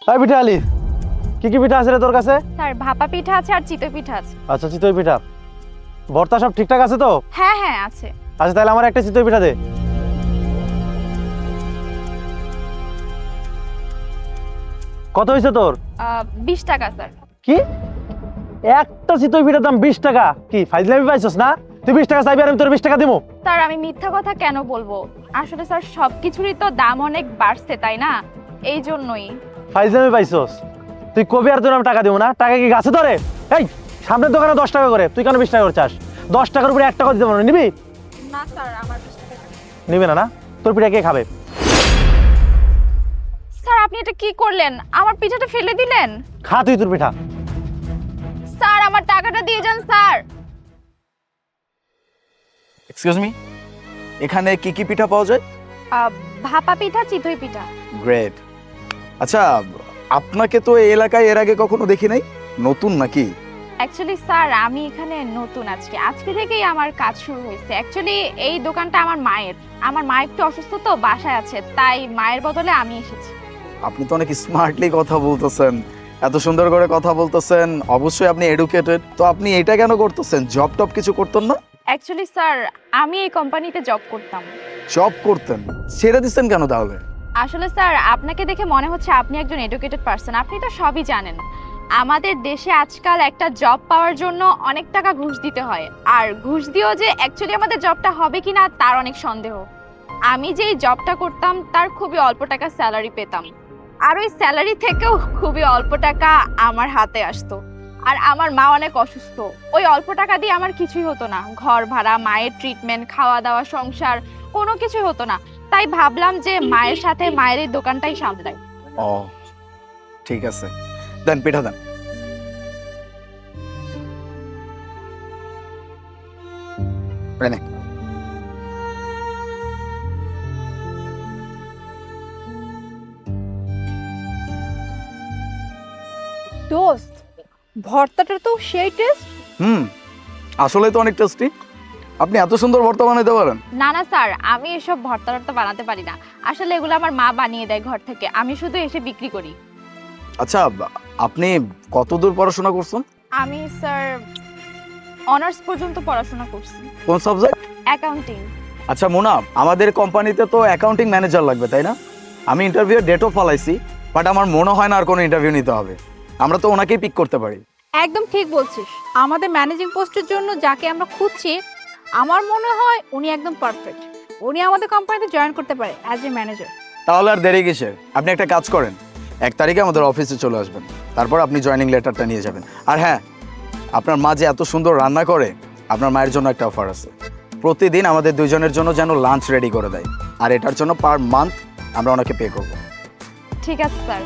এই পিঠা আলি, কি কি পিঠা আছে রে তোর কাছে? স্যার ভাপা পিঠা আছে আর চিতই পিঠা আছে। আচ্ছা, চিতই পিঠা। ভর্তা সব ঠিকঠাক আছে তো? হ্যাঁ হ্যাঁ আছে। আচ্ছা, তাহলে আমার একটা চিতই পিঠা দে। কত হয়েছে তোর? 20 টাকা স্যার। কি একটা চিতই পিঠার দাম 20 টাকা? কি ফাইজলামি পাইছস না? তুই 20 টাকা চাইবি আর আমি তোর 20 টাকা দেবো? স্যার আমি মিথ্যা কথা কেন বলবো? আসলে স্যার সবকিছুরই তো দাম অনেক বাড়ছে তাই না, এই জন্যই। ফাইজলামি পাইছস? তুই কবি আর তোর আমি টাকা দেবো না? টাকা কি গাছে ধরে? এই সামনের দোকানে 10 টাকা করে, তুই কেন 20 টাকা করে চাস? 10 টাকার উপরে 1 টাকা দিতে পারো, নিবি? না স্যার আমার 20 টাকা। নিবি না? না তোর পিঠা কে খাবে? স্যার আপনি এটা কি করলেন? আমার পিঠাটা ফেলে দিলেন। খা তুই তোর পিঠা। স্যার আমার টাকাটা দিয়ে যান স্যার। এক্সকিউজ মি, এখানে কি কি পিঠা পাওয়া যায়? ভাপা পিঠা, চিতই পিঠা। গ্রেট। আচ্ছা, আপনাকে তো এই এলাকায় এর আগে কখনো দেখি নাই, নতুন নাকি? অ্যাকচুয়ালি স্যার আমি এখানে নতুন, আজকে থেকেই আমার কাজ শুরু হয়েছে। অ্যাকচুয়ালি এই দোকানটা আমার মায়ের। আমার মা একটু অসুস্থ তো, বাসায় আছে, তাই মায়ের বদলে আমি এসেছি। আপনি তো অনেক স্মার্টলি কথা বলতেছেন, এত সুন্দর করে কথা বলতেছেন, অবশ্যই আপনি এডুকেটেড। তো আপনি এটা কেন করতেছেন? জব টপ কিছু করতেন না? অ্যাকচুয়ালি স্যার আমি এই কোম্পানিতে জব করতাম। জব করতেন, ছেড়ে দিচ্ছেন কেন তাহলে? আসলে স্যার আপনাকে দেখে মনে হচ্ছে আপনি একজন এডুকেটেড পারসন, আপনি তো সবই জানেন। আমাদের দেশে আজকাল একটা জব পাওয়ার জন্য অনেক টাকা ঘুষ দিতে হয়, আর ঘুষ দিয়েও যে অ্যাকচুয়ালি আমাদের জবটা হবে কিনা তার অনেক সন্দেহ। আমি যেই জবটা করতাম তার খুবই অল্প টাকা স্যালারি পেতাম, আর ওই স্যালারি থেকেও খুবই অল্প টাকা আমার হাতে আসতো। আর আমার মা অনেক অসুস্থ, ওই অল্প টাকা দিয়ে আমার কিছুই হতো না। ঘর ভাড়া, মায়ের ট্রিটমেন্ট, খাওয়া দাওয়া, সংসার কোনো কিছুই হতো না। তাই ভাবলাম যে মায়ের সাথে মায়ের এই দোকানটাই সামলাই। ও ঠিক আছে, দেন পিঠা দেন। নে। দোস্ত, ভর্তাটা তো সেই টেস্ট। আসলে তো অনেক টেস্টি। আপনি এত সুন্দর ভর্তা বানাইতে পারেন? না না স্যার, আমি এসব ভর্তা টর্তা বানাতে পারি না। আসলে এগুলো আমার মা বানিয়ে দেয় ঘর থেকে, আমি শুধু এসে বিক্রি করি। আচ্ছা, আপনি কতদূর পড়াশোনা করছেন? আমি স্যার অনার্স পর্যন্ত পড়াশোনা করছি। কোন সাবজেক্ট? অ্যাকাউন্টিং। আচ্ছা মোনা, আমাদের কোম্পানিতে তো অ্যাকাউন্টিং ম্যানেজার লাগবে তাই না? আমি ইন্টারভিউর ডেটও ফলাইছি, বাট আমার মনে হয় না আর কোনো ইন্টারভিউ নিতে হবে। আমরা তো ওনাকেই পিক করতে পারি। একদম ঠিক বলছিস। আমাদের ম্যানেজিং পোস্টের জন্য যাকে আমরা খুঁজছি, আমার মনে হয় উনি একদম পারফেক্ট। উনি আমাদের কোম্পানিতে জয়েন করতে পারে অ্যাজ এ ম্যানেজার। তাহলে আর দেরি কিসের? আপনি একটা কাজ করেন, 1 তারিখে আমাদের অফিসে চলে আসবেন, তারপর আপনি জয়েনিং লেটারটা নিয়ে যাবেন। আর হ্যাঁ, আপনার মা যে এত সুন্দর রান্না করে, আপনার মায়ের জন্য একটা অফার আছে। প্রতিদিন আমাদের দুজনের জন্য যেন লাঞ্চ রেডি করে দেয়, আর এটার জন্য পার মান্থ আমরা ওনাকে পে করব। ঠিক আছে স্যার।